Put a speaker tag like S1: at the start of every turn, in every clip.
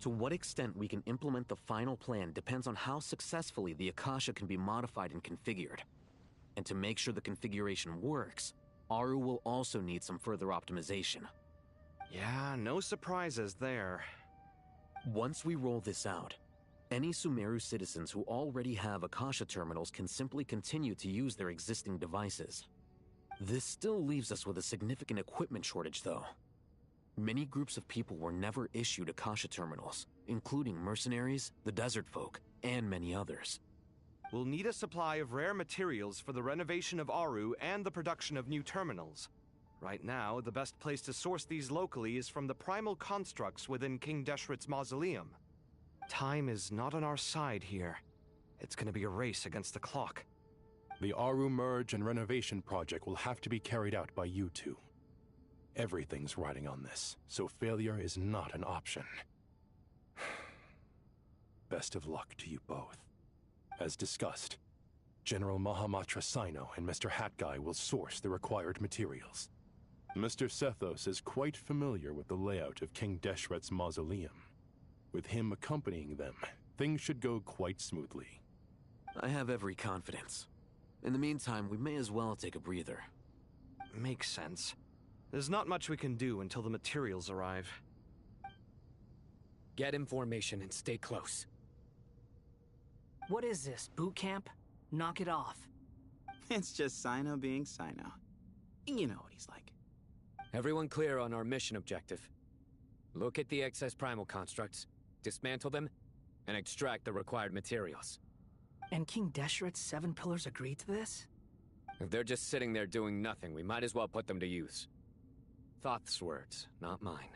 S1: To what extent we can implement the final plan depends on how successfully the Akasha can be modified and configured. And to make sure the configuration works, Aru will also need some further optimization.
S2: Yeah, no surprises there.
S1: Once we roll this out, any Sumeru citizens who already have Akasha terminals can simply continue to use their existing devices. This still leaves us with a significant equipment shortage, though. Many groups of people were never issued Akasha terminals, including mercenaries, the desert folk, and many others.
S2: We'll need a supply of rare materials for the renovation of Aru and the production of new terminals. Right now, the best place to source these locally is from the primal constructs within King Deshret's mausoleum. Time is not on our side here. It's gonna be a race against the clock.
S3: The Aru merge and renovation project will have to be carried out by you two. Everything's riding on this, so failure is not an option. Best of luck to you both. As discussed, General Mahamatra Sino and Mr. Hatguy will source the required materials. Mr. Sethos is quite familiar with the layout of King Deshret's mausoleum. With him accompanying them, things should go quite smoothly.
S1: I have every confidence. In the meantime, we may as well take a breather.
S2: Makes sense. There's not much we can do until the materials arrive.
S4: Get in formation and stay close.
S5: What is this, boot camp? Knock it off.
S6: It's just Sino being Sino. You know what he's like.
S4: Everyone clear on our mission objective. Look at the excess primal constructs, dismantle them, and extract the required materials.
S5: And King Deshret's 7 pillars agreed to this?
S4: If they're just sitting there doing nothing, we might as well put them to use. Thoth's words, not mine.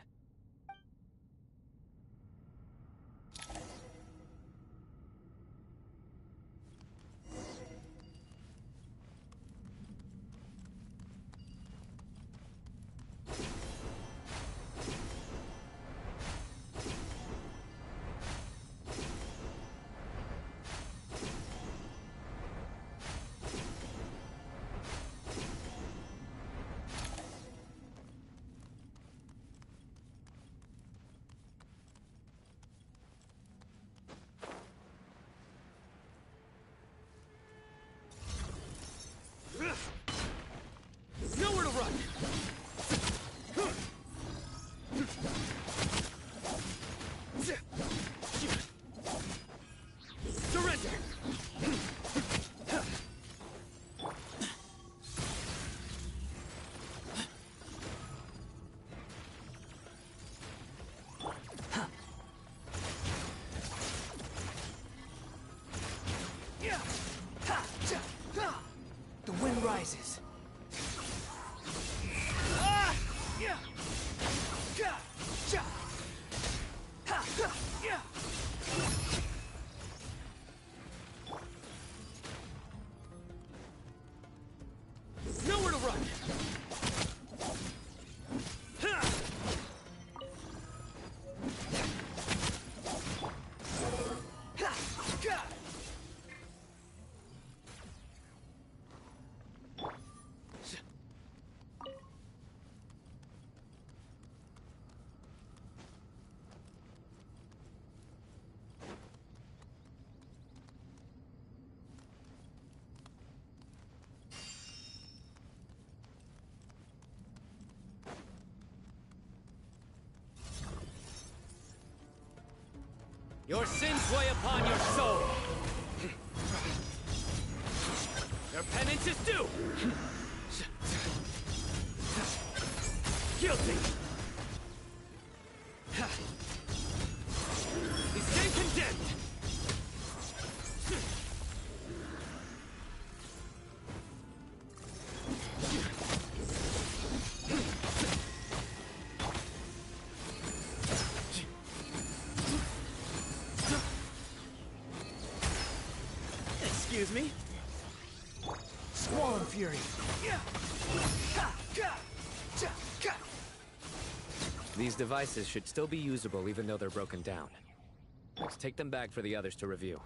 S4: Nowhere to run! Surrender!
S5: The wind rises.
S4: Nowhere to run! Your sins weigh upon your soul. Your penance is due. Guilty. You stand condemned.
S5: Excuse me? Squall and Fury.
S4: These devices should still be usable even though they're broken down. Let's take them back for the others to review.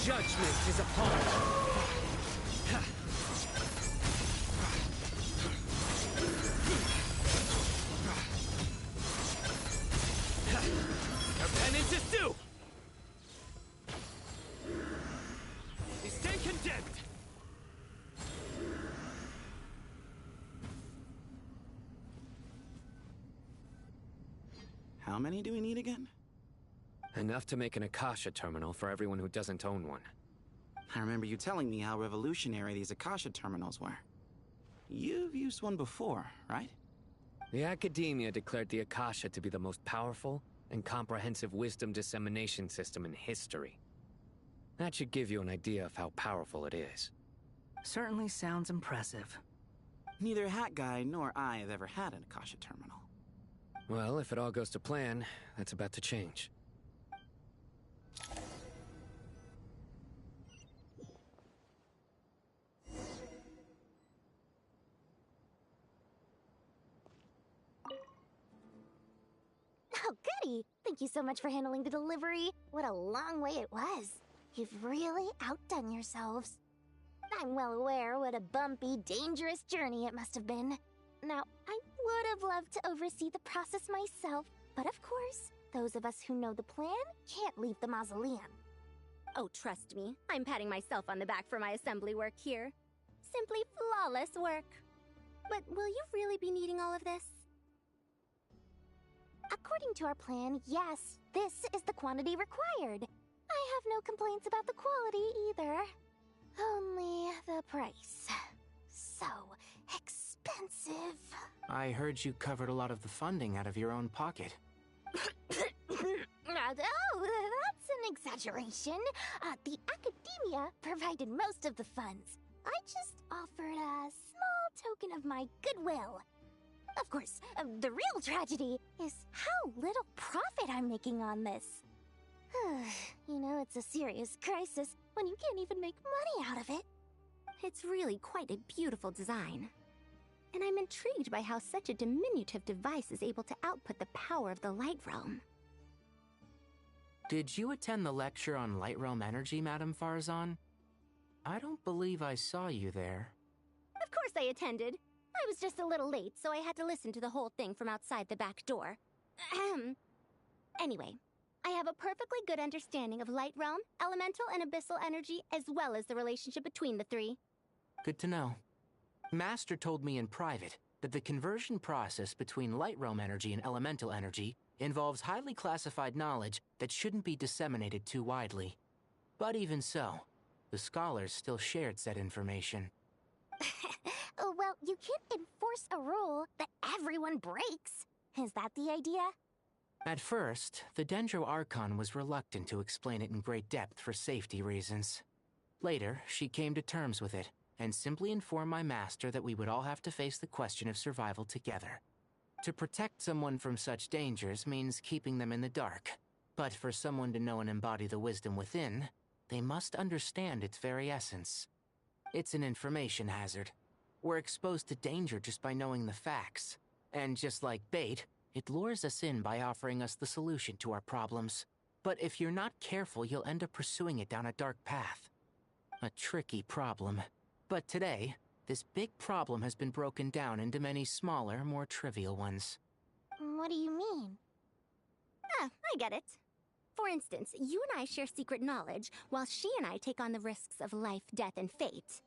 S4: Judgment is upon you. Your penance is due! You stand condemned!
S6: How many do we need again?
S4: Enough to make an Akasha terminal for everyone who doesn't own one.
S6: I remember you telling me how revolutionary these Akasha terminals were. You've used one before, right?
S4: The Academia declared the Akasha to be the most powerful and comprehensive wisdom dissemination system in history. That should give you an idea of how powerful it is.
S5: Certainly sounds impressive.
S6: Neither Hat Guy nor I have ever had an Akasha terminal.
S4: Well, if it all goes to plan, that's about to change.
S7: Oh, goody! Thank you so much for handling the delivery. What a long way it was. You've really outdone yourselves. I'm well aware what a bumpy, dangerous journey it must have been. Now, I would have loved to oversee the process myself, but of course, those of us who know the plan can't leave the mausoleum.
S8: Oh, trust me, I'm patting myself on the back for my assembly work here. Simply flawless work. But will you really be needing all of this?
S7: According to our plan, yes, this is the quantity required. I have no complaints about the quality either. Only the price. So expensive.
S9: I heard you covered a lot of the funding out of your own pocket.
S7: Oh, that's an exaggeration. The Academia provided most of the funds. I just offered a small token of my goodwill. Of course, the real tragedy is how little profit I'm making on this. You know, it's a serious crisis when you can't even make money out of it.
S8: It's really quite a beautiful design. And I'm intrigued by how such a diminutive device is able to output the power of the Light Realm.
S9: Did you attend the lecture on Light Realm energy, Madame Farzan? I don't believe I saw you there.
S8: Of course I attended. I was just a little late, so I had to listen to the whole thing from outside the back door. Anyway, I have a perfectly good understanding of Light Realm, elemental and abyssal energy, as well as the relationship between the three.
S9: Good to know. Master told me in private that the conversion process between Light Realm energy and elemental energy involves highly classified knowledge that shouldn't be disseminated too widely. But even so, the scholars still shared said information.
S7: Well, you can't enforce a rule that everyone breaks. Is that the idea?
S9: At first, the Dendro Archon was reluctant to explain it in great depth for safety reasons. Later, she came to terms with it, and simply informed my master that we would all have to face the question of survival together. To protect someone from such dangers means keeping them in the dark. But for someone to know and embody the wisdom within, they must understand its very essence. It's an information hazard. We're exposed to danger just by knowing the facts. And just like bait, it lures us in by offering us the solution to our problems. But if you're not careful, you'll end up pursuing it down a dark path. A tricky problem. But today, this big problem has been broken down into many smaller, more trivial ones.
S7: What do you mean?
S8: I get it. For instance, you and I share secret knowledge, while she and I take on the risks of life, death, and fate.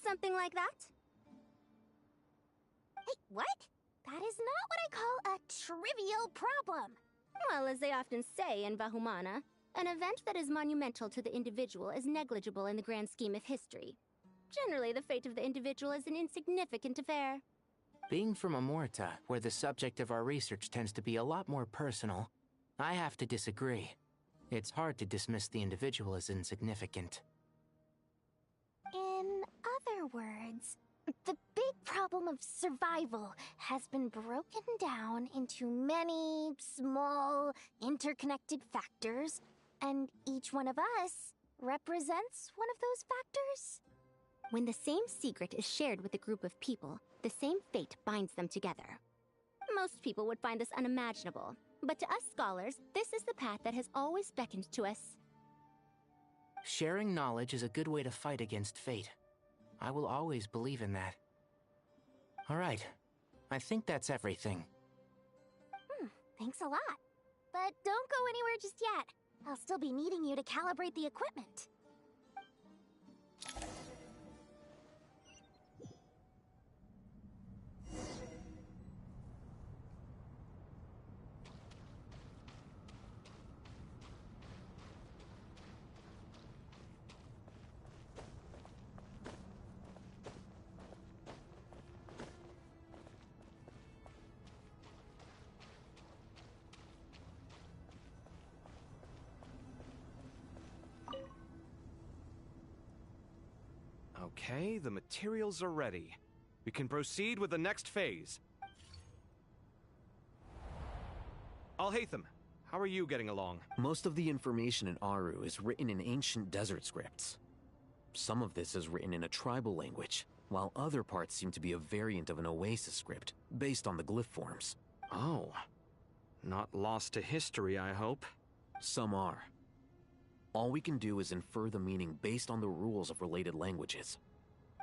S8: Something like that?
S7: Hey, what? That is not what I call a trivial problem.
S8: Well, as they often say in Vahumana, an event that is monumental to the individual is negligible in the grand scheme of history. Generally, the fate of the individual is an insignificant affair.
S9: Being from Amorta, where the subject of our research tends to be a lot more personal, I have to disagree. It's hard to dismiss the individual as insignificant.
S7: In other words, the big problem of survival has been broken down into many small, interconnected factors, and each one of us represents one of those factors.
S8: When the same secret is shared with a group of people, the same fate binds them together. Most people would find this unimaginable, But to us scholars, this is the path that has always beckoned to us.
S9: Sharing knowledge is a good way to fight against fate. I will always believe in that. All right. I think that's everything.
S7: Thanks a lot. But don't go anywhere just yet. I'll still be needing you to calibrate the equipment.
S2: Okay, the materials are ready. We can proceed with the next phase. Alhaitham, how are you getting along?
S1: Most of the information in Aru is written in ancient desert scripts. Some of this is written in a tribal language, while other parts seem to be a variant of an Oasis script, based on the glyph forms.
S2: Oh. Not lost to history, I hope.
S1: Some are. All we can do is infer the meaning based on the rules of related languages.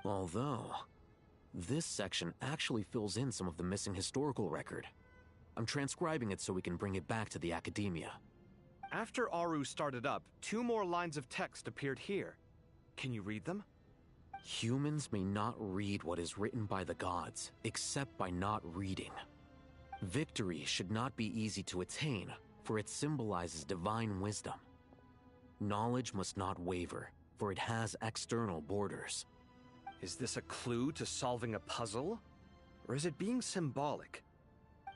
S1: Although, this section actually fills in some of the missing historical record. I'm transcribing it so we can bring it back to the academia.
S2: After Aru started up, 2 more lines of text appeared here. Can you read them?
S1: Humans may not read what is written by the gods, except by not reading. Victory should not be easy to attain, for it symbolizes divine wisdom. Knowledge must not waver, for it has external borders.
S2: Is this a clue to solving a puzzle? Or is it being symbolic?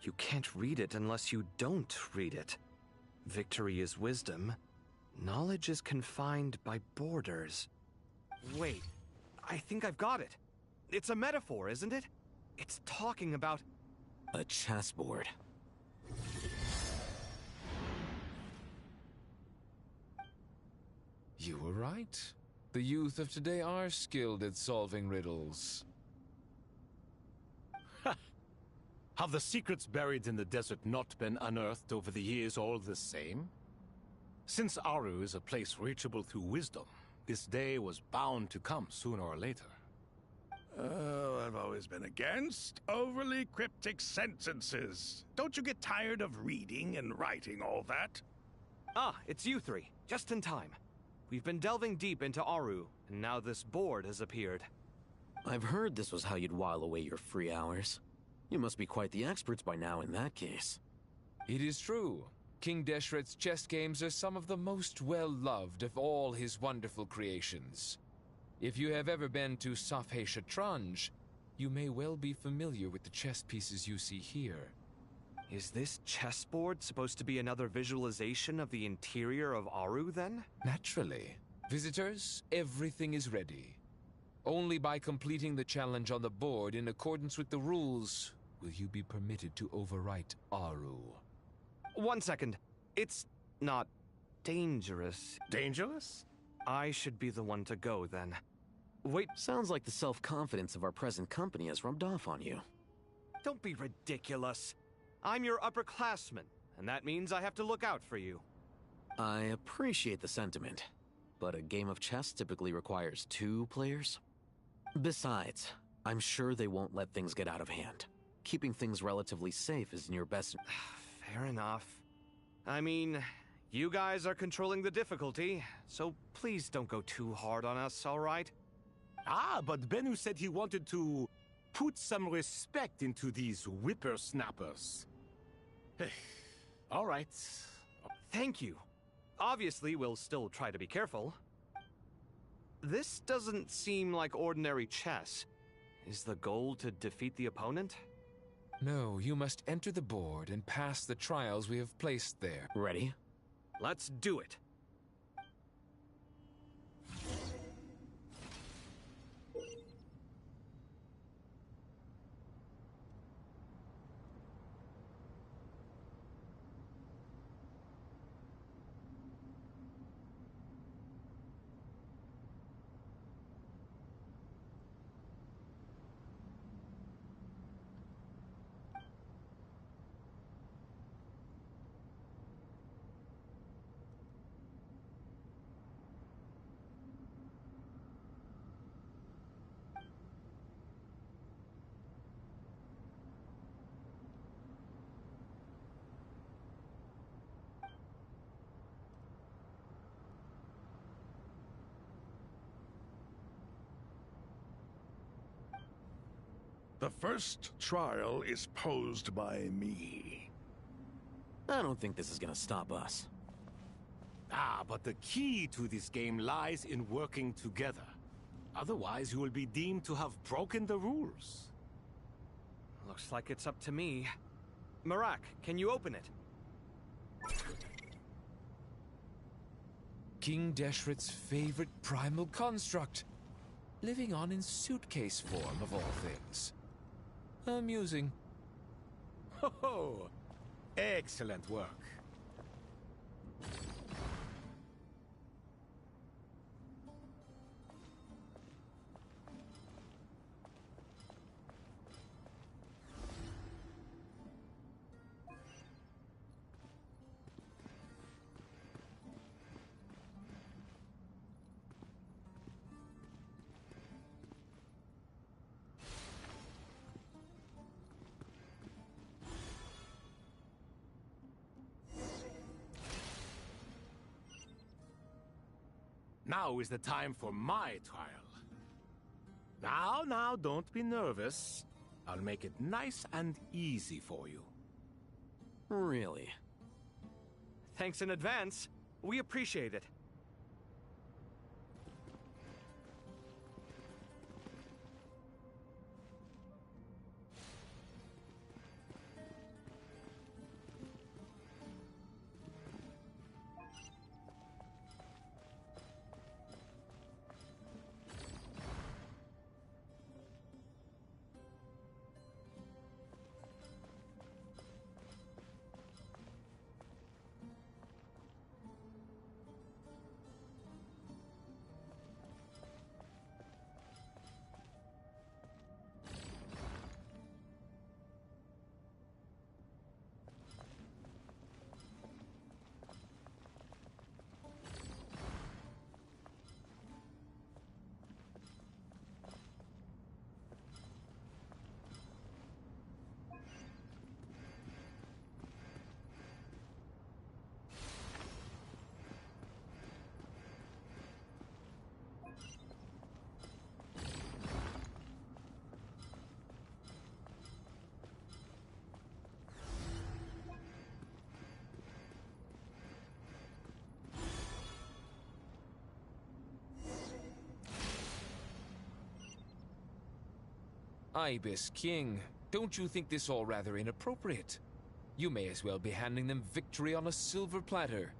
S2: You can't read it unless you don't read it. Victory is wisdom. Knowledge is confined by borders. Wait, I think I've got it. It's a metaphor, isn't it? It's talking about...
S1: A chessboard.
S10: You were right. The youth of today are skilled at solving riddles.
S3: Have the secrets buried in the desert not been unearthed over the years all the same? Since Aru is a place reachable through wisdom, this day was bound to come sooner or later.
S11: Oh, I've always been against overly cryptic sentences. Don't you get tired of reading and writing all that?
S2: Ah, it's you 3. Just in time. We've been delving deep into Aru, and now this board has appeared.
S1: I've heard this was how you'd while away your free hours. You must be quite the experts by now in that case.
S10: It is true. King Deshret's chess games are some of the most well-loved of all his wonderful creations. If you have ever been to Safhe Shatranj, you may well be familiar with the chess pieces you see here.
S2: Is this chessboard supposed to be another visualization of the interior of Aru, then?
S10: Naturally. Visitors, everything is ready. Only by completing the challenge on the board in accordance with the rules will you be permitted to overwrite Aru.
S2: 1 second. It's not dangerous.
S11: Dangerous?
S2: I should be the one to go, then. Wait,
S1: Sounds like the self-confidence of our present company has rubbed off on you.
S2: don't be ridiculous. I'm your upperclassman, and that means I have to look out for you.
S1: I appreciate the sentiment, but a game of chess typically requires 2 players. Besides, I'm sure they won't let things get out of hand. Keeping things relatively safe is in your best...
S2: Fair enough. I mean, you guys are controlling the difficulty, so please don't go too hard on us, all right?
S3: Ah, but Bennu said he wanted to put some respect into these whippersnappers. All right.
S2: Thank you. Obviously, we'll still try to be careful. This doesn't seem like ordinary chess. Is the goal to defeat the opponent?
S10: No, you must enter the board and pass the trials we have placed there.
S1: Ready?
S2: Let's do it.
S11: The first trial is posed by me.
S1: I don't think this is gonna stop us.
S12: Ah, but the key to this game lies in working together. Otherwise, you will be deemed to have broken the rules.
S2: Looks like it's up to me. Marak, can you open it?
S10: King Deshret's favorite primal construct. Living on in suitcase form, of all things. Amusing.
S12: Ho ho! Excellent work. Now is the time for my trial. Now, don't be nervous. I'll make it nice and easy for you.
S1: Really?
S2: Thanks in advance. We appreciate it.
S10: Ibis King, don't you think this all rather inappropriate? You may as well be handing them victory on a silver platter.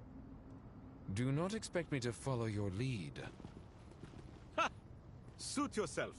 S10: Do not expect me to follow your lead.
S12: Ha! Suit yourself.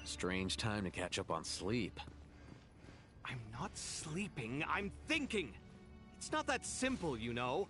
S1: Strange time to catch up on sleep.
S2: I'm not sleeping, I'm thinking! It's not that simple, you know.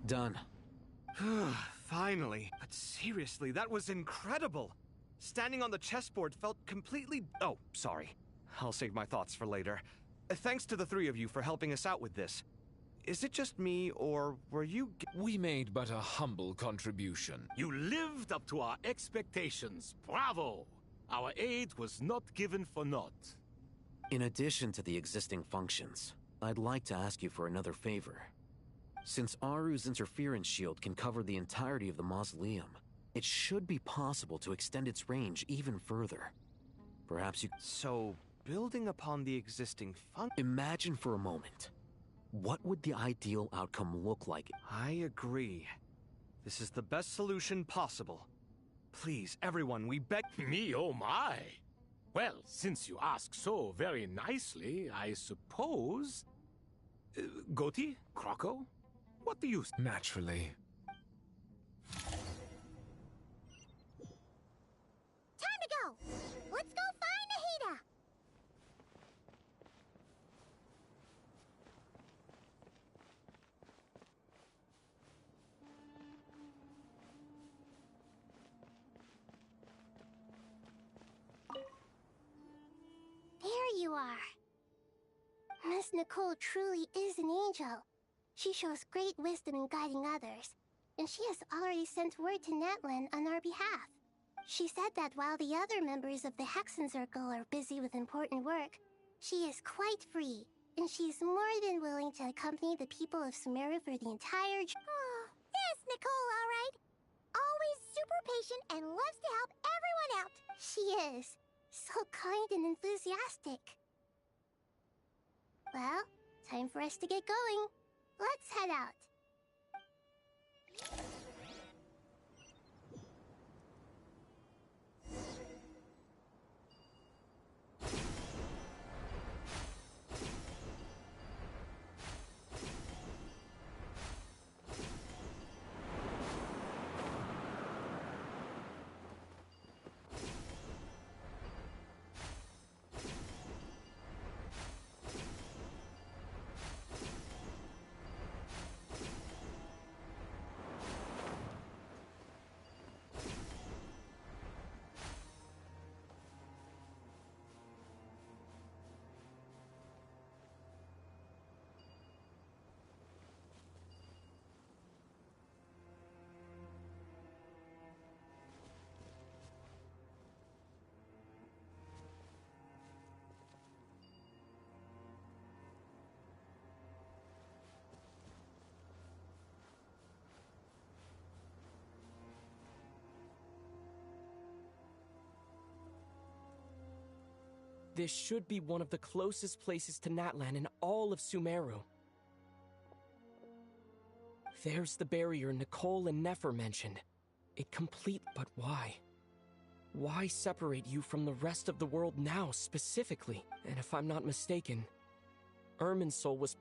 S1: Done.
S2: Finally. But seriously, that was incredible. Standing on the chessboard felt completely... Oh, sorry. I'll save my thoughts for later. Thanks to the three of you for helping us out with this. Is it just me, or were you...
S10: We made but a humble contribution.
S12: You lived up to our expectations. Bravo! Our aid was not given for naught.
S1: In addition to the existing functions, I'd like to ask you for another favor. Since Aru's interference shield can cover the entirety of the mausoleum, it should be possible to extend its range even further. Perhaps you...
S2: So, building upon the existing
S1: Imagine for a moment. What would the ideal outcome look like?
S2: I agree. This is the best solution possible. Please, everyone, we beg...
S12: Me, oh my! Well, since you ask so very nicely, I suppose... Goti? Croco? What do you...
S10: Naturally.
S7: Time to go! Let's go find Nahida! There you are. Miss Nicole truly is an angel. She shows great wisdom in guiding others, and she has already sent word to Natlan on our behalf. She said that while the other members of the Hexen Circle are busy with important work, she is quite free, and she is more than willing to accompany the people of Sumeru for the entire Oh, yes, Nicole, all right. Always super patient and loves to help everyone out. She is. So kind and enthusiastic. Well, time for us to get going. Let's head out.
S13: This should be one of the closest places to Natlan in all of Sumeru. There's the barrier Nicole and Nefer mentioned. It complete, but why? Why separate you from the rest of the world now, specifically? And if I'm not mistaken, Irminsul was...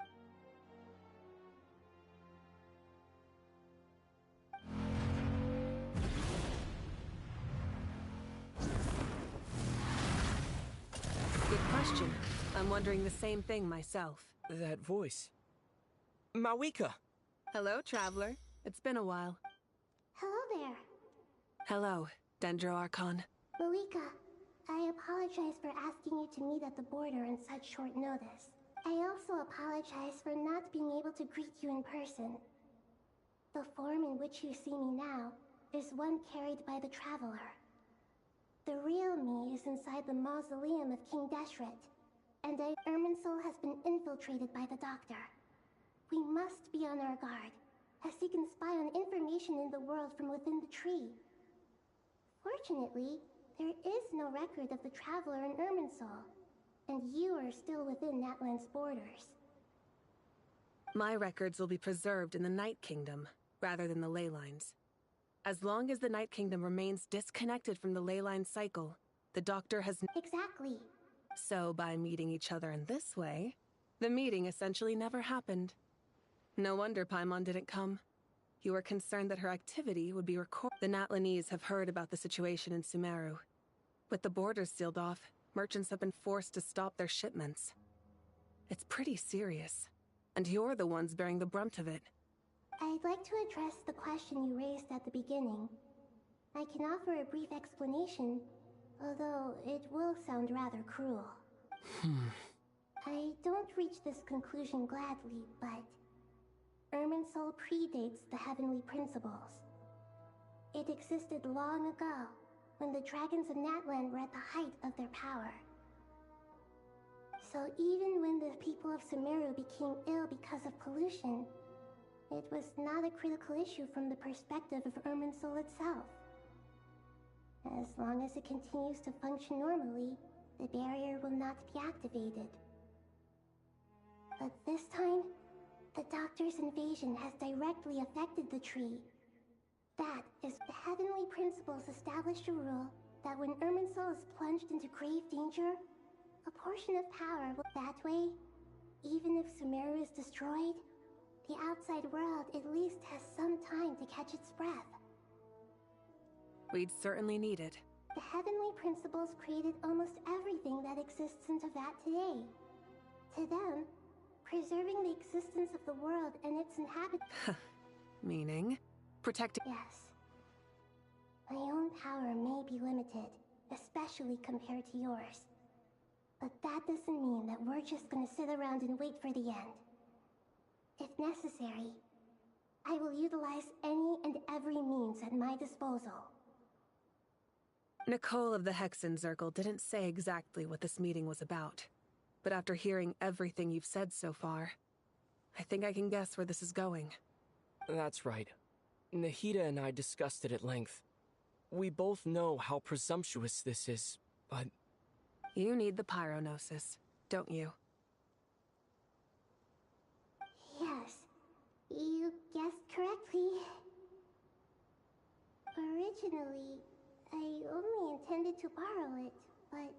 S14: Good question. I'm wondering the same thing myself.
S13: That voice. Mawika!
S14: Hello, traveler. It's been a while.
S7: Hello there.
S14: Hello, Dendro Archon.
S7: Malika, I apologize for asking you to meet at the border on such short notice. I also apologize for not being able to greet you in person. The form in which you see me now is one carried by the traveler. The real me is inside the mausoleum of King Deshret, and Irminsul has been infiltrated by the Doctor. We must be on our guard, as he can spy on information in the world from within the tree. Fortunately, there is no record of the Traveler in Irminsul, and you are still within Natlan's borders.
S14: My records will be preserved in the Night Kingdom, rather than the ley lines. As long as the Night Kingdom remains disconnected from the ley line cycle, the Doctor has...
S7: Exactly.
S14: So by meeting each other in this way, the meeting essentially never happened. No wonder Paimon didn't come. You were concerned that her activity would be recorded. The Natlanese have heard about the situation in Sumeru. With the borders sealed off, merchants have been forced to stop their shipments. It's pretty serious, and you're the ones bearing the brunt of it.
S15: I'd like to address the question you raised at the beginning. I can offer a brief explanation, although it will sound rather cruel. I don't reach this conclusion gladly, but Irminsul predates the Heavenly Principles. It existed long ago, when the dragons of Natlan were at the height of their power. So even when the people of Sumeru became ill because of pollution, it was not a critical issue from the perspective of Irminsul itself. As long as it continues to function normally, the barrier will not be activated. But this time, the Doctor's invasion has directly affected the tree. That is, the Heavenly Principles established a rule that when Irminsul is plunged into grave danger, a portion of power will... That way, even if Sumeru is destroyed, the outside world at least has some time to catch its breath.
S14: We'd certainly need it.
S15: The Heavenly Principles created almost everything that exists in Teyvat today. To them, preserving the existence of the world and its inhabitants...
S14: Meaning? Protecting...
S15: Yes. My own power may be limited, especially compared to yours. But that doesn't mean that we're just gonna sit around and wait for the end. If necessary, I will utilize any and every means at my disposal.
S14: Nicole of the Hexen Circle didn't say exactly what this meeting was about. But after hearing everything you've said so far, I think I can guess where this is going.
S13: That's right. Nahida and I discussed it at length. We both know how presumptuous this is, but...
S14: You need the Pyronosis, don't you?
S15: Yes, you guessed correctly. Originally, I only intended to borrow it, but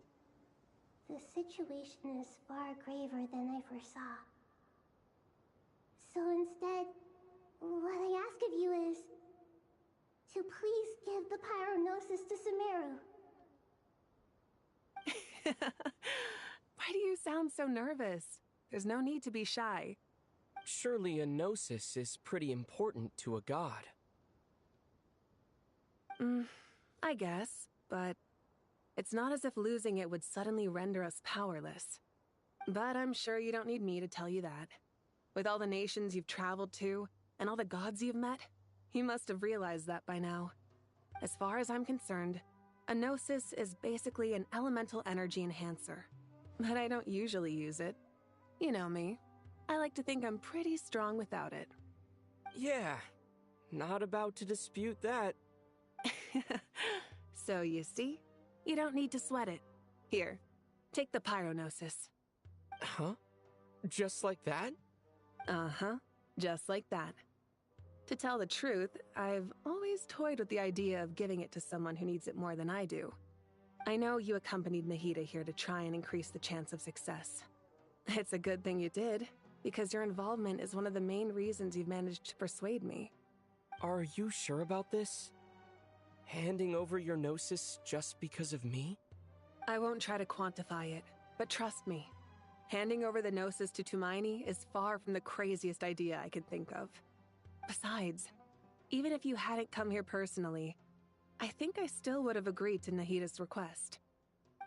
S15: the situation is far graver than I foresaw. So instead, what I ask of you is to please give the Pyronosis to Sumeru.
S14: Why do you sound so nervous? There's no need to be shy.
S13: Surely a gnosis is pretty important to a god.
S14: I guess, but it's not as if losing it would suddenly render us powerless. But I'm sure you don't need me to tell you that. With all the nations you've traveled to, and all the gods you've met, you must have realized that by now. As far as I'm concerned, a gnosis is basically an elemental energy enhancer. But I don't usually use it. You know me. I like to think I'm pretty strong without it.
S13: Yeah, not about to dispute that.
S14: So you see, you don't need to sweat it. Here, take the Pyronosis.
S13: Huh? Just like that?
S14: Uh-huh, just like that. To tell the truth, I've always toyed with the idea of giving it to someone who needs it more than I do. I know you accompanied Nahida here to try and increase the chance of success. It's a good thing you did, because your involvement is one of the main reasons you've managed to persuade me.
S13: Are you sure about this? Handing over your gnosis just because of me?
S14: I won't try to quantify it, but trust me. Handing over the gnosis to Tumaini is far from the craziest idea I could think of. Besides, even if you hadn't come here personally, I think I still would have agreed to Nahida's request.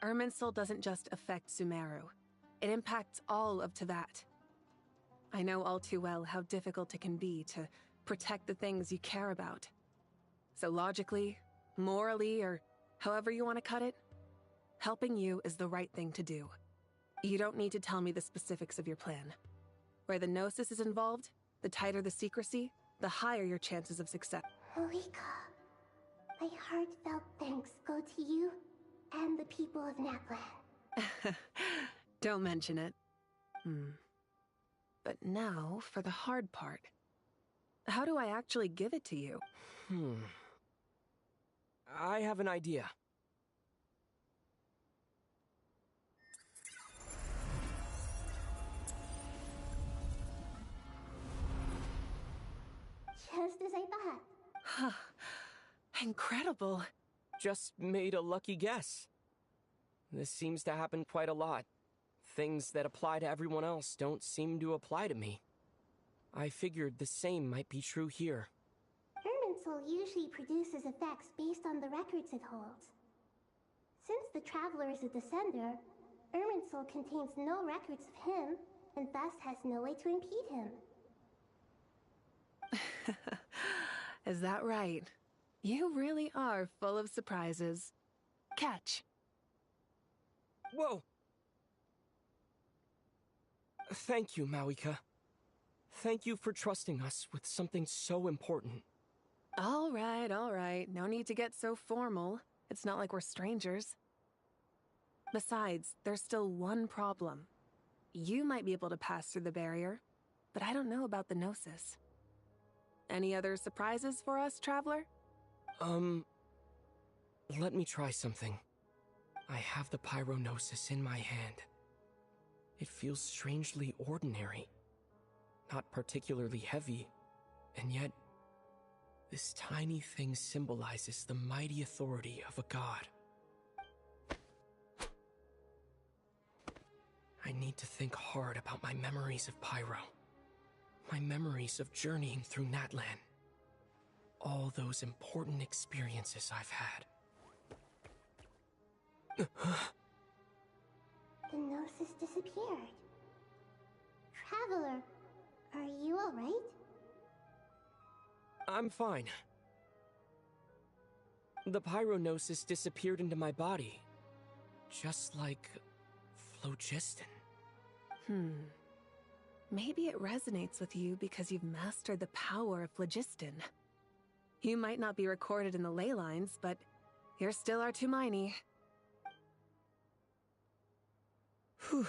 S14: Irminsul doesn't just affect Sumeru. It impacts all of Teyvat. I know all too well how difficult it can be to protect the things you care about. So logically, morally, or however you want to cut it, helping you is the right thing to do. You don't need to tell me the specifics of your plan. Where the Gnosis is involved, the tighter the secrecy, the higher your chances of success.
S15: Malika, my heartfelt thanks go to you and the people of Natlan.
S14: Don't mention it. But now for the hard part. How do I actually give it to you?
S13: I have an idea.
S15: Just as I thought.
S14: Incredible.
S13: Just made a lucky guess. This seems to happen quite a lot. Things that apply to everyone else don't seem to apply to me. I figured the same might be true here.
S15: Irminsul usually produces effects based on the records it holds. Since the Traveler is a descender, Irminsul contains no records of him, and thus has no way to impede him.
S14: Is that right? You really are full of surprises. Catch.
S13: Whoa! Thank you, Mawika. Thank you for trusting us with something so important.
S14: All right. No need to get so formal. It's not like we're strangers. Besides, there's still one problem. You might be able to pass through the barrier, but I don't know about the Gnosis. Any other surprises for us, Traveler?
S13: Let me try something. I have the Pyronosis in my hand. It feels strangely ordinary. Not particularly heavy, and yet this tiny thing symbolizes the mighty authority of a god. I need to think hard about my memories of Pyro. My memories of journeying through Natlan. All those important experiences I've had.
S15: The Gnosis disappeared. Traveler, are you alright?
S13: I'm fine. The Pyronosis disappeared into my body. Just like phlogiston.
S14: Maybe it resonates with you because you've mastered the power of phlogiston. You might not be recorded in the ley lines, but you're still our Tumaini.
S13: Whew.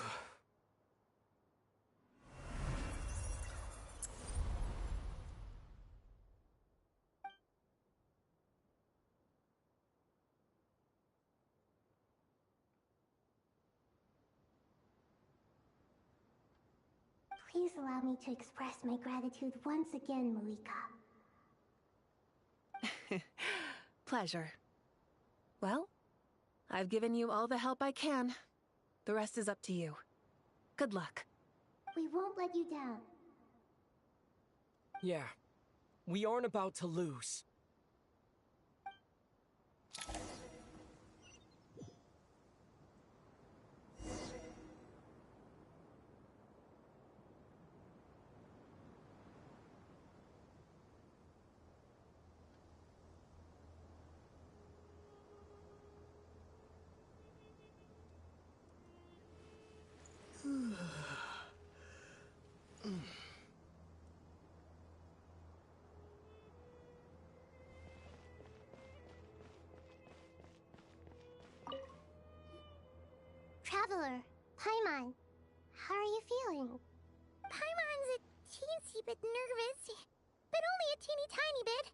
S15: Please allow me to express my gratitude once again, Malika.
S14: Pleasure. Well, I've given you all the help I can. The rest is up to you. Good luck.
S15: We won't let you down.
S13: Yeah, we aren't about to lose.
S15: Traveler, Paimon, how are you feeling?
S7: Paimon's a teensy bit nervous, but only a teeny tiny bit.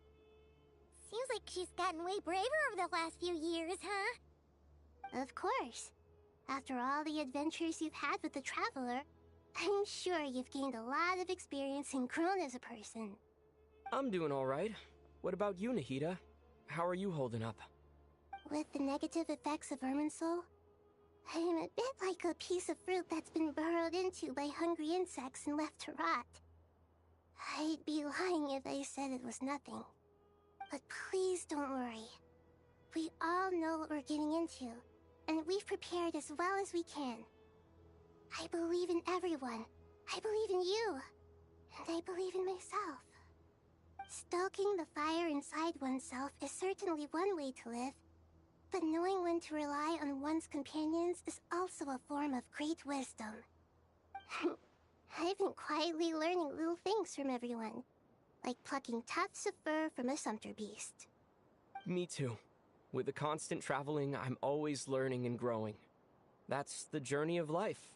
S7: Seems like she's gotten way braver over the last few years, huh?
S15: Of course. After all the adventures you've had with the Traveler, I'm sure you've gained a lot of experience and grown as a person.
S13: I'm doing all right. What about you, Nahida? How are you holding up?
S15: With the negative effects of Irminsul, I'm a bit like a piece of fruit that's been burrowed into by hungry insects and left to rot. I'd be lying if I said it was nothing. But please don't worry. We all know what we're getting into, and we've prepared as well as we can. I believe in everyone. I believe in you. And I believe in myself. Stoking the fire inside oneself is certainly one way to live, but knowing when to rely on one's companions is also a form of great wisdom. I've been quietly learning little things from everyone, like plucking tufts of fur from a sumpter beast.
S13: Me too. With the constant traveling, I'm always learning and growing. That's the journey of life.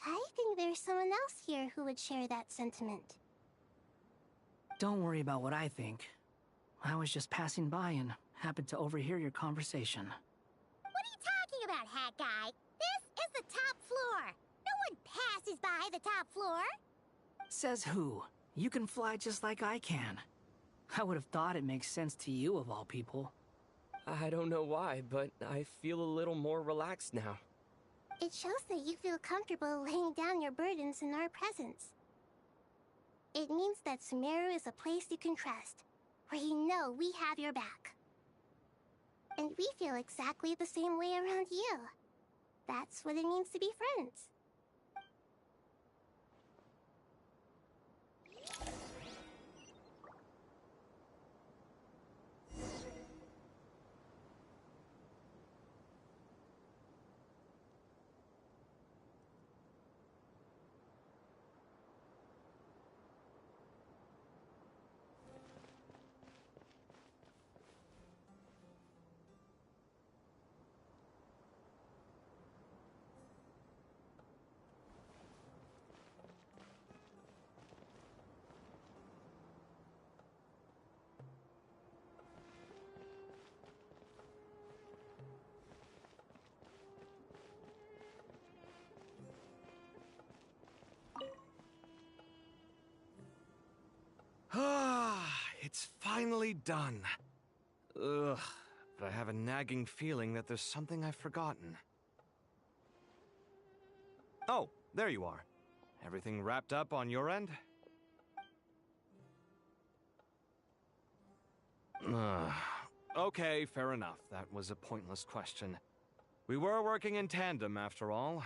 S15: I think there's someone else here who would share that sentiment.
S5: Don't worry about what I think. I was just passing by and happened to overhear your conversation.
S7: What are you talking about, Hat Guy? This is the top floor. No one passes by the top floor.
S5: Says who? You can fly just like I can. I would have thought it makes sense to you of all people.
S13: I don't know why, but I feel a little more relaxed now.
S15: It shows that you feel comfortable laying down your burdens in our presence. It means that Sumeru is a place you can trust, where you know we have your back. And we feel exactly the same way around you. That's what it means to be friends.
S2: Ah, it's finally done. Ugh, but I have a nagging feeling that there's something I've forgotten. Oh, there you are. Everything wrapped up on your end? Okay, fair enough. That was a pointless question. We were working in tandem, after all.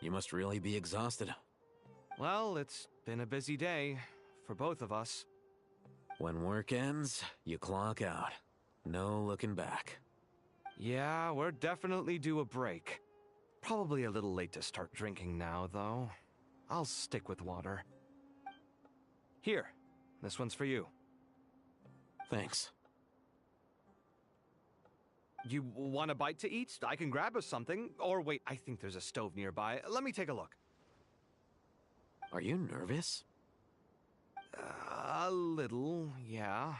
S1: You must really be exhausted.
S2: Well, it's been a busy day. For both of us.
S1: When work ends, you clock out. No looking back.
S2: Yeah, we're definitely due a break. Probably a little late to start drinking now, though. I'll stick with water. Here, this one's for you.
S1: Thanks.
S2: You want a bite to eat? I can grab us something. Or wait, I think there's a stove nearby. Let me take a look.
S1: Are you nervous?
S2: A little, yeah.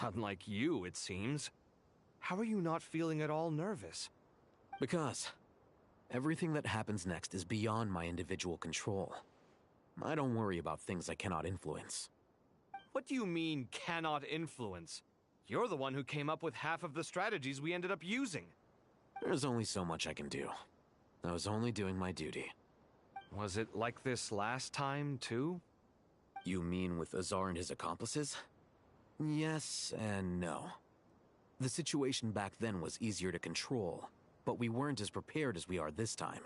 S2: Unlike you, it seems. How are you not feeling at all nervous?
S1: Because everything that happens next is beyond my individual control. I don't worry about things I cannot influence.
S2: What do you mean, cannot influence? You're the one who came up with half of the strategies we ended up using.
S1: There's only so much I can do. I was only doing my duty.
S2: Was it like this last time, too?
S1: You mean with Azar and his accomplices? Yes and no. The situation back then was easier to control, but we weren't as prepared as we are this time.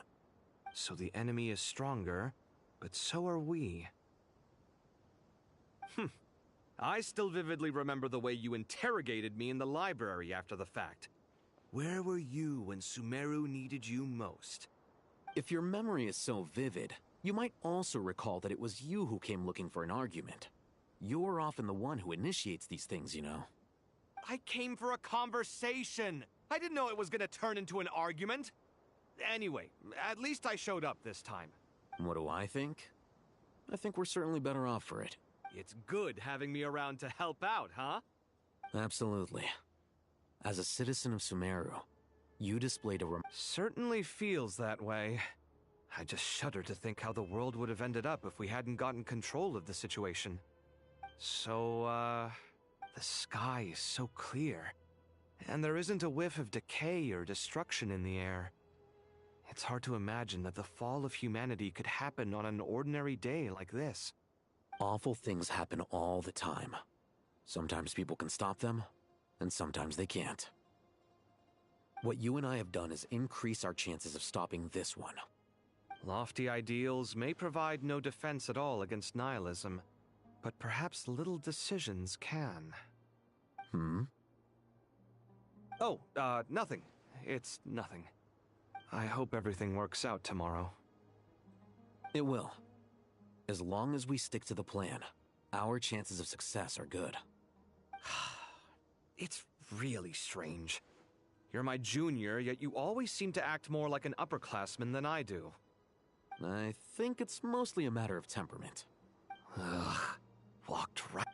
S2: So the enemy is stronger, but so are we. I still vividly remember the way you interrogated me in the library after the fact. Where were you when Sumeru needed you most?
S1: If your memory is so vivid, you might also recall that it was you who came looking for an argument. You're often the one who initiates these things, you know.
S2: I came for a conversation! I didn't know it was gonna turn into an argument! Anyway, at least I showed up this time.
S1: What do I think? I think we're certainly better off for it.
S2: It's good having me around to help out, huh?
S1: Absolutely. As a citizen of Sumeru, you displayed a
S2: certainly feels that way. I just shudder to think how the world would have ended up if we hadn't gotten control of the situation. So, the sky is so clear, and there isn't a whiff of decay or destruction in the air. It's hard to imagine that the fall of humanity could happen on an ordinary day like this.
S1: Awful things happen all the time. Sometimes people can stop them, and sometimes they can't. What you and I have done is increase our chances of stopping this one.
S2: Lofty ideals may provide no defense at all against nihilism, but perhaps little decisions can. Oh, nothing. It's nothing. I hope everything works out tomorrow.
S1: It will. As long as we stick to the plan, our chances of success are good.
S2: It's really strange. You're my junior, yet you always seem to act more like an upperclassman than I do.
S1: I think it's mostly a matter of temperament.
S2: Ugh. Walked right...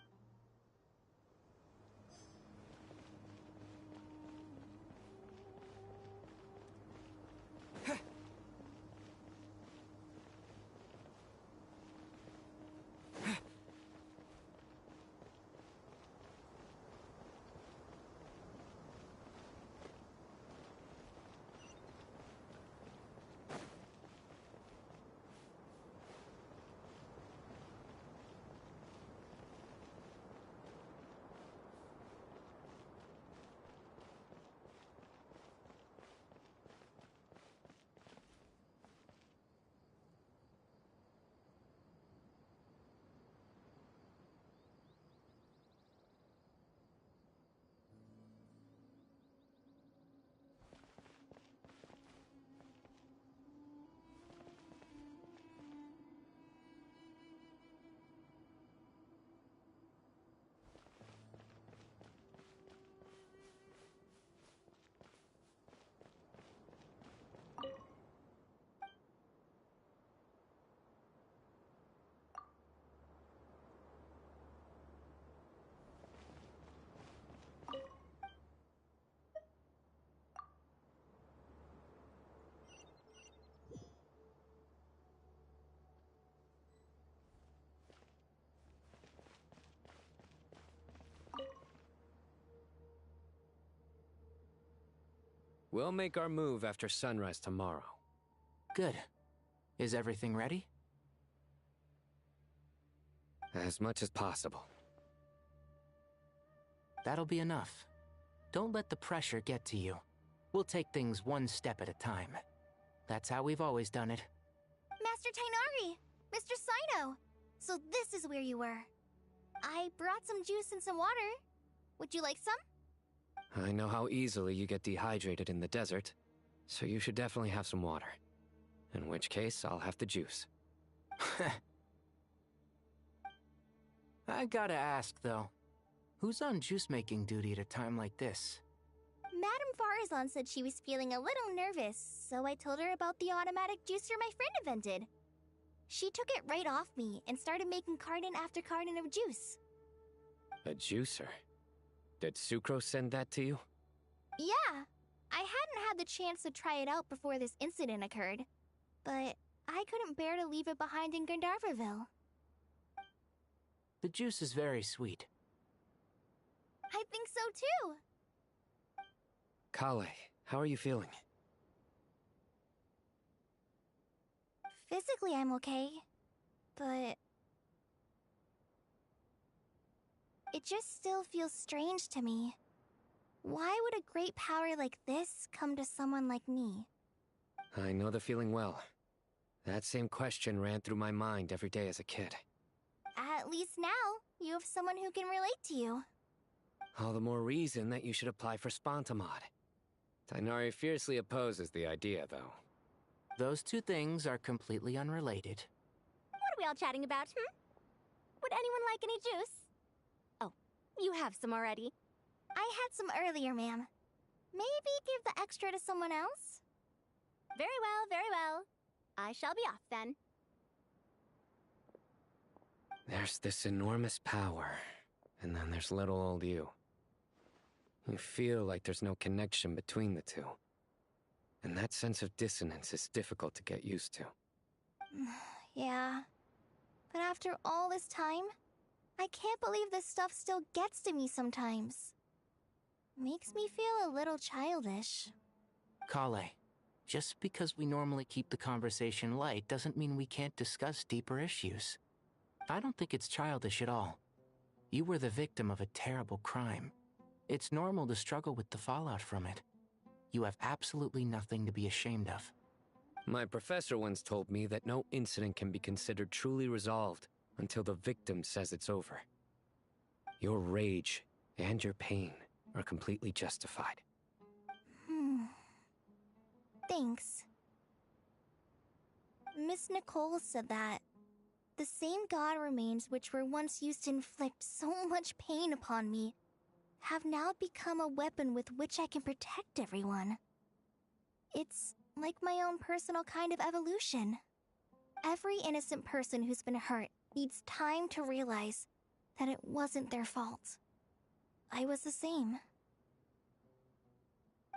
S4: We'll make our move after sunrise tomorrow.
S9: Good. Is everything ready?
S4: As much as possible.
S9: That'll be enough. Don't let the pressure get to you. We'll take things one step at a time. That's how we've always done it.
S7: Master Tainari! Mr. Sino! So this is where you were. I brought some juice and some water. Would you like some?
S4: I know how easily you get dehydrated in the desert, so you should definitely have some water. In which case, I'll have the juice.
S9: I gotta ask, though. Who's on juice-making duty at a time like this?
S7: Madame Farazan said she was feeling a little nervous, so I told her about the automatic juicer my friend invented. She took it right off me and started making carton after carton of juice.
S4: A juicer? Did Sucrose send that to you?
S7: Yeah. I hadn't had the chance to try it out before this incident occurred, but I couldn't bear to leave it behind in Gandharvaville.
S9: The juice is very sweet.
S7: I think so too.
S4: Kale, how are you feeling?
S7: Physically, I'm okay, but it just still feels strange to me. Why would a great power like this come to someone like me?
S4: I know the feeling well. That same question ran through my mind every day as a kid.
S7: At least now, you have someone who can relate to you.
S4: All the more reason that you should apply for Spontamod. Tainari fiercely opposes the idea, though.
S9: Those two things are completely unrelated.
S8: What are we all chatting about, Would anyone like any juice? Oh, you have some already.
S7: I had some earlier, ma'am. Maybe give the extra to someone else?
S8: Very well, very well. I shall be off then.
S4: There's this enormous power, and then there's little old you. You feel like there's no connection between the two. And that sense of dissonance is difficult to get used to.
S7: Yeah. But after all this time, I can't believe this stuff still gets to me sometimes. Makes me feel a little childish.
S9: Kale, just because we normally keep the conversation light doesn't mean we can't discuss deeper issues. I don't think it's childish at all. You were the victim of a terrible crime. It's normal to struggle with the fallout from it. You have absolutely nothing to be ashamed of.
S4: My professor once told me that no incident can be considered truly resolved until the victim says it's over. Your rage and your pain are completely justified.
S7: Thanks. Miss Nicole said that the same god remains which were once used to inflict so much pain upon me have now become a weapon with which I can protect everyone. It's like my own personal kind of evolution. Every innocent person who's been hurt needs time to realize that it wasn't their fault. I was the same.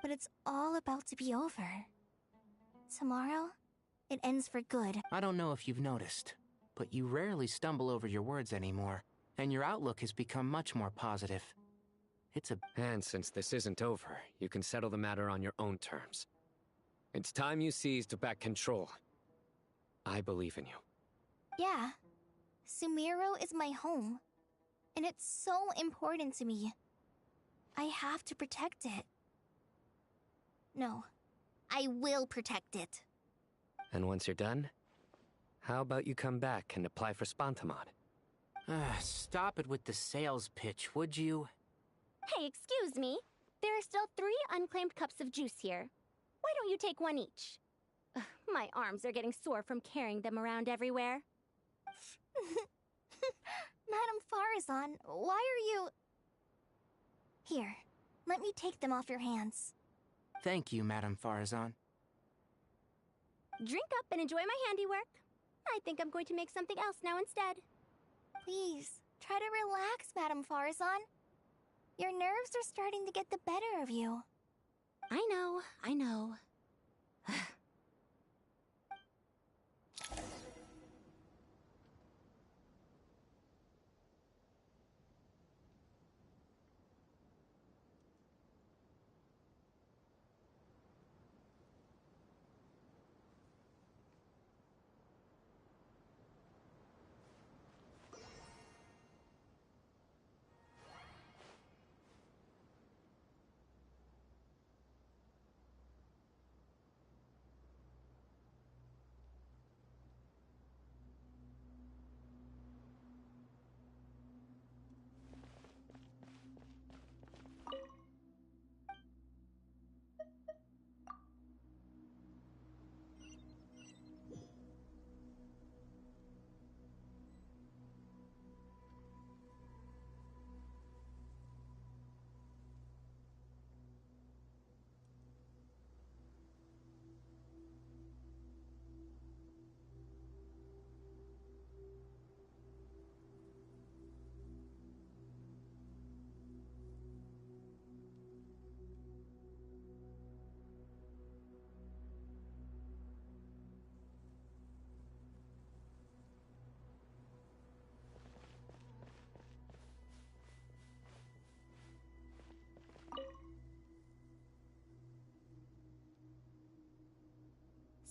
S7: But it's all about to be over. Tomorrow, it ends for good.
S9: I don't know if you've noticed, but you rarely stumble over your words anymore, and your outlook has become much more positive.
S4: And since this isn't over, you can settle the matter on your own terms. It's time you seized back control. I believe in you.
S7: Yeah. Sumeru is my home. And it's so important to me. I have to protect it. No. I will protect it.
S4: And once you're done, how about you come back and apply for Spontamod?
S9: Stop it with the sales pitch, would you?
S8: Hey, excuse me. There are still 3 unclaimed cups of juice here. Why don't you take one each? Ugh, my arms are getting sore from carrying them around everywhere.
S7: Madame Farazan, why are you... Here, let me take them off your hands.
S9: Thank you, Madame Farazan.
S8: Drink up and enjoy my handiwork. I think I'm going to make something else now instead.
S7: Please, try to relax, Madame Farazan. Your nerves are starting to get the better of you.
S8: I know.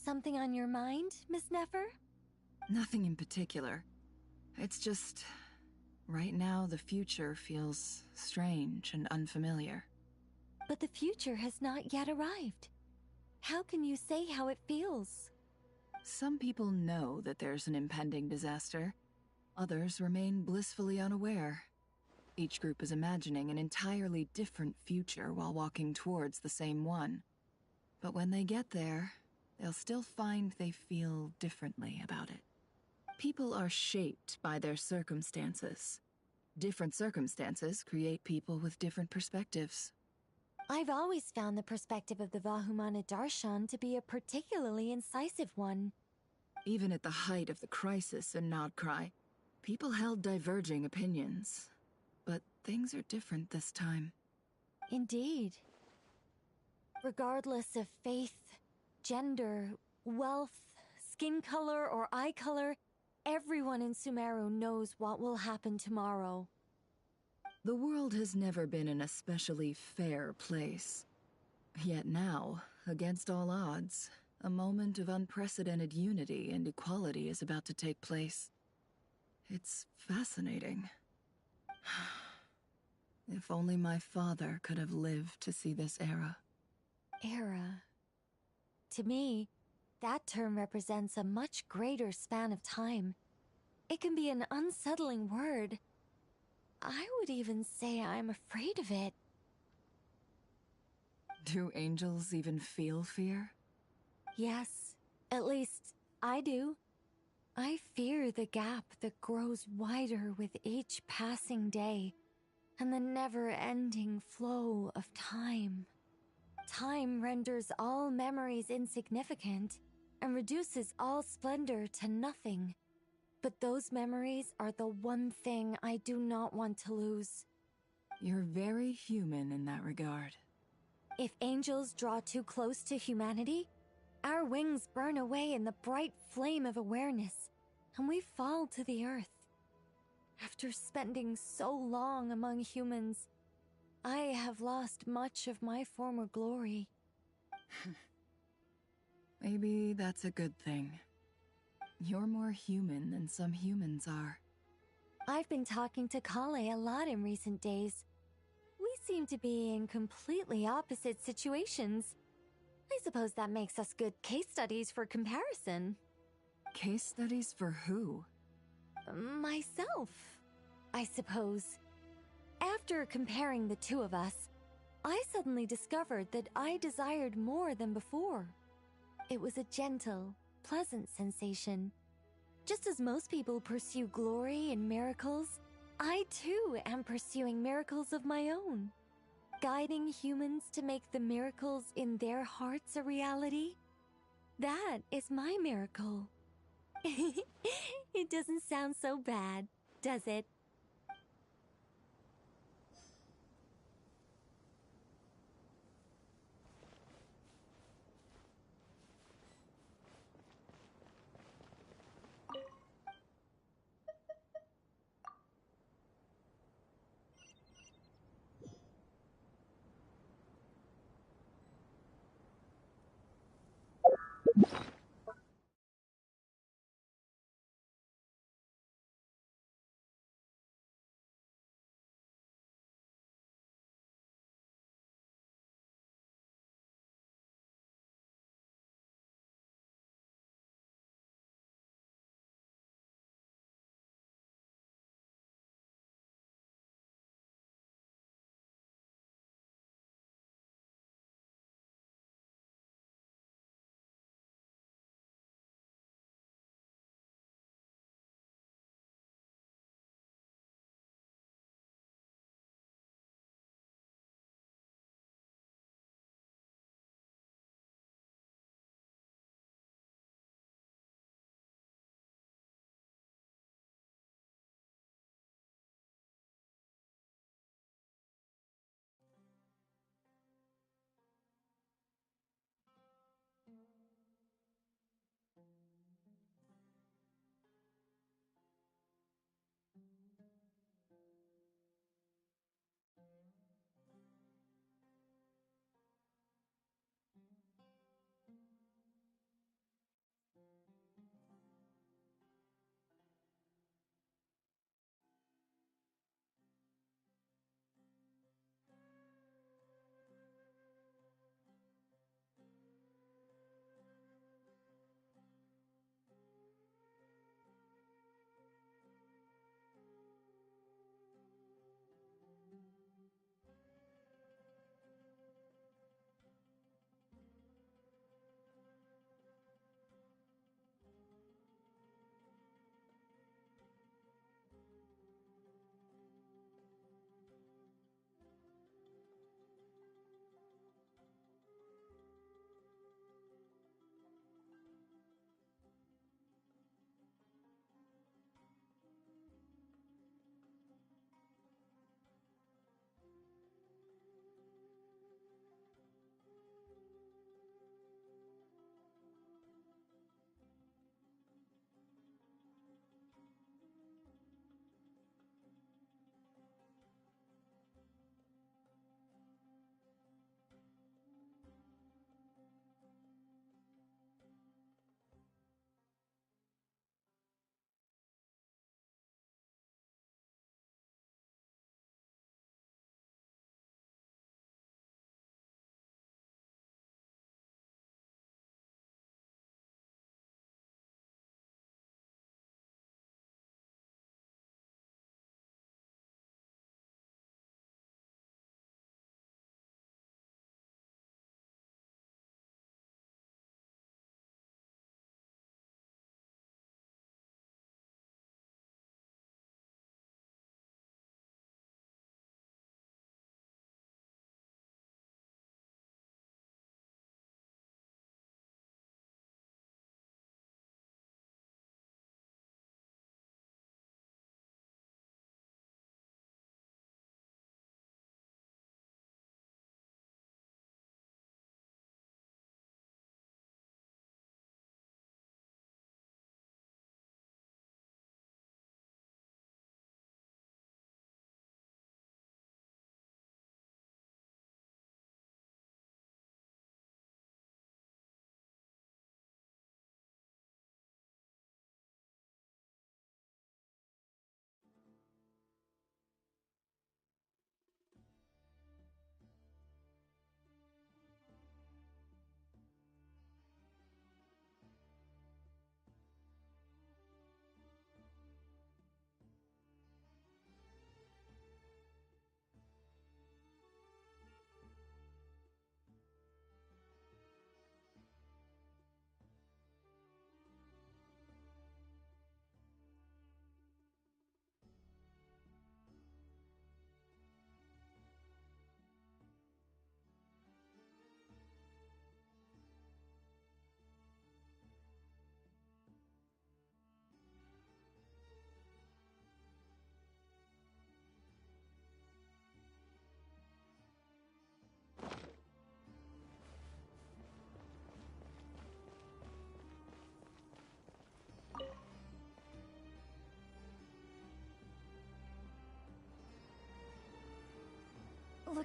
S16: something on your mind, Miss Nefer?
S17: Nothing in particular. It's just... right now, the future feels strange and unfamiliar.
S16: But the future has not yet arrived. How can you say how it feels?
S17: Some people know that there's an impending disaster. Others remain blissfully unaware. Each group is imagining an entirely different future while walking towards the same one. But when they get there, they'll still find they feel differently about it. People are shaped by their circumstances. Different circumstances create people with different perspectives.
S16: I've always found the perspective of the Vahumana Darshan to be a particularly incisive one.
S17: Even at the height of the crisis in Nodcry, people held diverging opinions. But things are different this time.
S16: Indeed. Regardless of faith, gender, wealth, skin color, or eye color, everyone in Sumeru knows what will happen tomorrow.
S17: The world has never been an especially fair place. Yet now, against all odds, a moment of unprecedented unity and equality is about to take place. It's fascinating. If only my father could have lived to see this era.
S16: Era. To me, that term represents a much greater span of time. It can be an unsettling word. I would even say I'm afraid of it.
S17: Do angels even feel fear?
S16: Yes, at least I do. I fear the gap that grows wider with each passing day, and the never-ending flow of time. Time renders all memories insignificant, and reduces all splendor to nothing. But those memories are the one thing I do not want to lose.
S17: You're very human in that regard.
S16: If angels draw too close to humanity, our wings burn away in the bright flame of awareness, and we fall to the earth. After spending so long among humans, I have lost much of my former glory.
S17: Maybe that's a good thing. You're more human than some humans are.
S16: I've been talking to Kale a lot in recent days. We seem to be in completely opposite situations. I suppose that makes us good case studies for comparison.
S17: Case studies for who?
S16: Myself, I suppose. After comparing the two of us, I suddenly discovered that I desired more than before. It was a gentle, pleasant sensation. Just as most people pursue glory and miracles, I too am pursuing miracles of my own. Guiding humans to make the miracles in their hearts a reality. That is my miracle. It doesn't sound so bad, does it?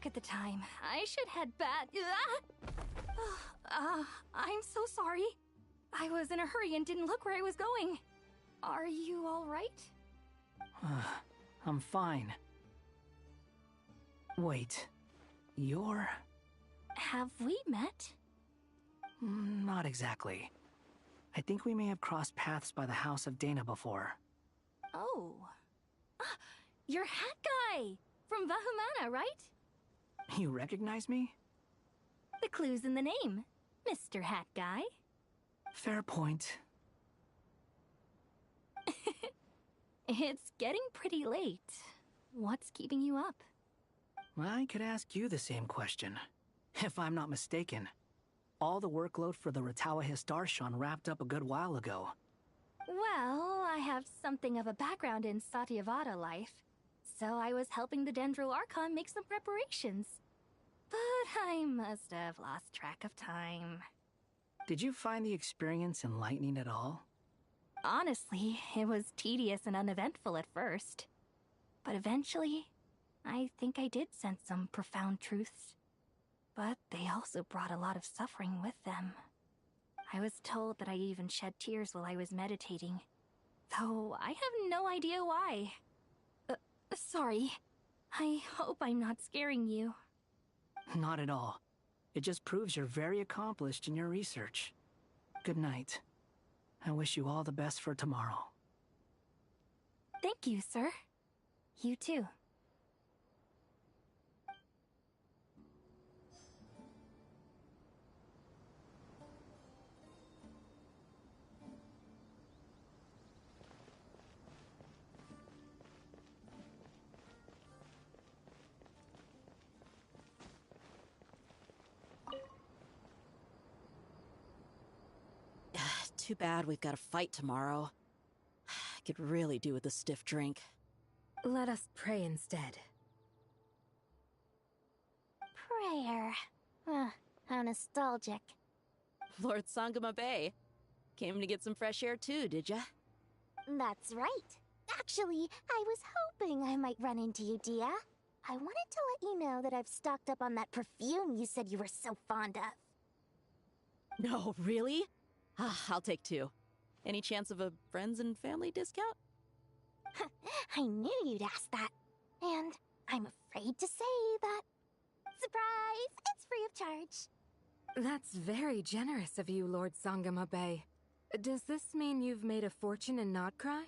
S18: look at the time. I should head back. I'm so sorry. I was in a hurry and didn't look where I was going. Are you all right?
S5: I'm fine. Wait, you're...
S18: Have we met?
S5: Not exactly. I think we may have crossed paths by the house of Dana before.
S18: Oh. You're Hat Guy! From Vahumana, right?
S5: You recognize me?
S18: The clue's in the name. Mr. Hat Guy.
S5: Fair point.
S18: It's getting pretty late. What's keeping you up?
S5: I could ask you the same question. If I'm not mistaken, all the workload for the Ratawa Histarshan wrapped up a good while ago.
S18: Well, I have something of a background in Satyavada life, so I was helping the Dendro Archon make some preparations. But I must have lost track of time.
S5: Did you find the experience enlightening at all?
S18: Honestly, it was tedious and uneventful at first. But eventually, I think I did sense some profound truths. But they also brought a lot of suffering with them. I was told that I even shed tears while I was meditating, though I have no idea why. Sorry. I hope I'm not scaring you.
S5: Not at all. It just proves you're very accomplished in your research. Good night. I wish you all the best for tomorrow.
S18: Thank you, sir. You too.
S19: Too bad we've got a fight tomorrow. I could really do with a stiff drink.
S16: Let us pray instead.
S7: Prayer. How nostalgic.
S19: Lord Sangama Bay. Came to get some fresh air too, did ya?
S7: That's right. Actually, I was hoping I might run into you, Dia. I wanted to let you know that I've stocked up on that perfume you said you were so fond of.
S19: No, really? I'll take 2. Any chance of a friends and family discount?
S7: I knew you'd ask that. And I'm afraid to say that... Surprise! It's free of charge.
S16: That's very generous of you, Lord Sangama Bay. Does this mean you've made a fortune in Nodcry?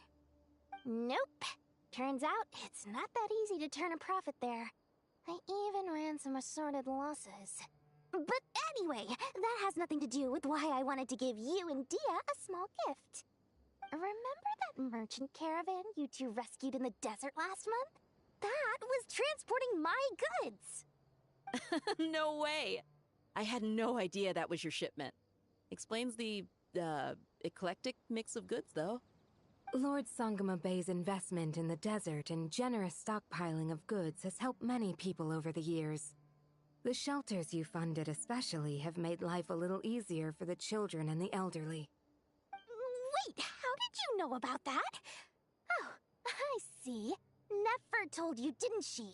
S7: Nope. Turns out it's not that easy to turn a profit there. I even ran some assorted losses. But anyway, that has nothing to do with why I wanted to give you and Dia a small gift. Remember that merchant caravan you two rescued in the desert last month? That was transporting my goods!
S19: No way! I had no idea that was your shipment. Explains the, eclectic mix of goods, though.
S16: Lord Sangama Bay's investment in the desert and generous stockpiling of goods has helped many people over the years. The shelters you funded especially have made life a little easier for the children and the elderly.
S7: Wait, how did you know about that? Oh, I see. Nefer told you, didn't she?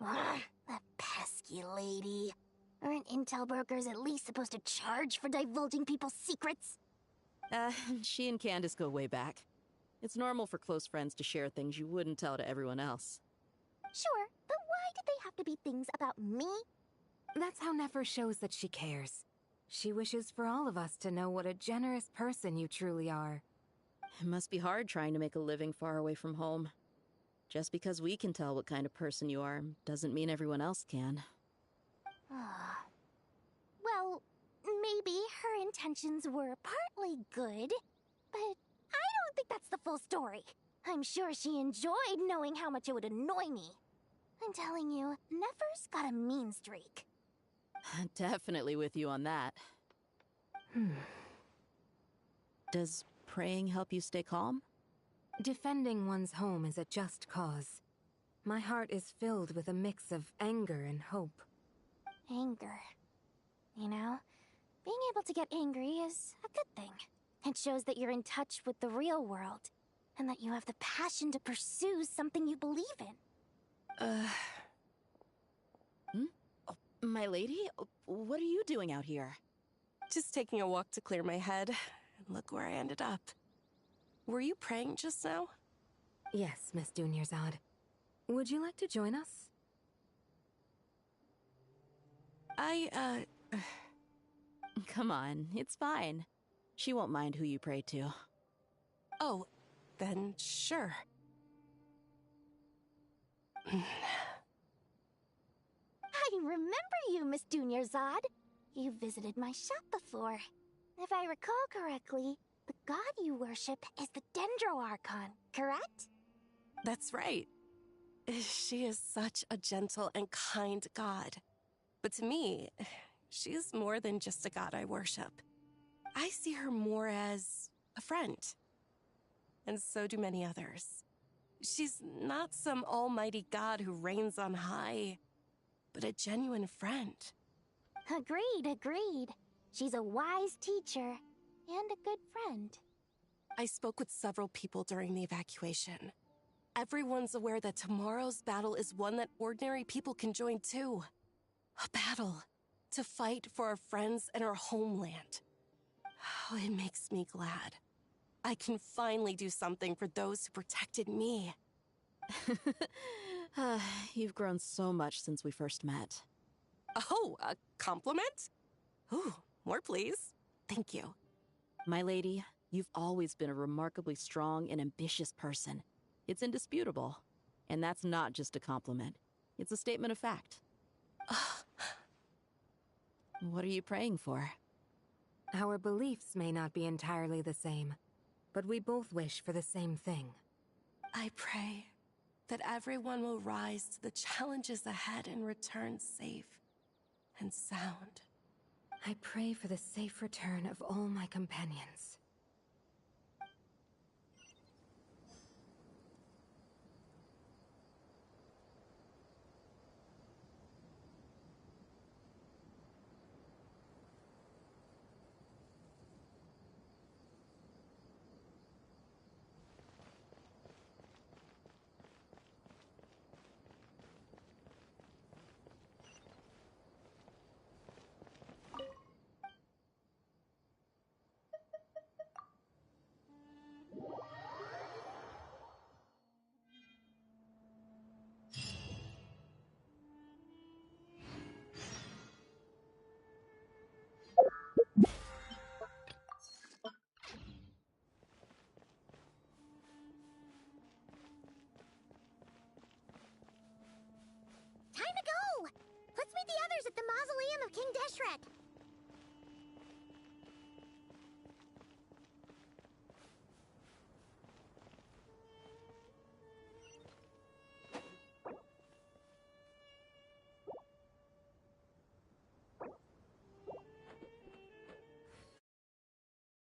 S7: The pesky lady. Aren't intel brokers at least supposed to charge for divulging people's secrets?
S19: She and Candace go way back. It's normal for close friends to share things you wouldn't tell to everyone else.
S7: Sure, but why did they have to be things about me?
S16: That's how Nefer shows that she cares. She wishes for all of us to know what a generous person you truly are.
S19: It must be hard trying to make a living far away from home. Just because we can tell what kind of person you are doesn't mean everyone else can.
S7: Well, maybe her intentions were partly good, but I don't think that's the full story. I'm sure she enjoyed knowing how much it would annoy me. I'm telling you, Nefer's got a mean streak.
S19: Definitely with you on that. Does praying help you stay calm?
S16: Defending one's home is a just cause. My heart is filled with a mix of anger and hope.
S7: Anger. You know, being able to get angry is a good thing. It shows that you're in touch with the real world, and that you have the passion to pursue something you believe in.
S20: My lady, what are you doing out here?
S21: Just taking a walk to clear my head. And look where I ended up. Were you praying just now?
S22: Yes, Miss Dunyarzad. Would you like to join us?
S20: Come on, it's fine. She won't mind who you pray to.
S21: Oh, then sure.
S7: I remember you, Miss Dunyarzad. You visited my shop before. If I recall correctly, the god you worship is the Dendro Archon, correct?
S21: That's right. She is such a gentle and kind god. But to me, she's more than just a god I worship. I see her more as a friend. And so do many others. She's not some almighty god who reigns on high, but a genuine friend.
S7: Agreed. She's a wise teacher and a good friend.
S21: I spoke with several people during the evacuation. Everyone's aware that tomorrow's battle is one that ordinary people can join too. A battle to fight for our friends and our homeland. Oh, it makes me glad. I can finally do something for those who protected me.
S20: You've grown so much since we first met.
S21: Oh, a compliment? Ooh, more please. Thank you.
S20: My lady, you've always been a remarkably strong and ambitious person. It's indisputable. And that's not just a compliment. It's a statement of fact. What are you praying for?
S22: Our beliefs may not be entirely the same, but we both wish for the same thing.
S21: I pray that everyone will rise to the challenges ahead and return safe and sound.
S22: I pray for the safe return of all my companions.
S7: Time to go! Let's meet the others at the mausoleum of King Deshret.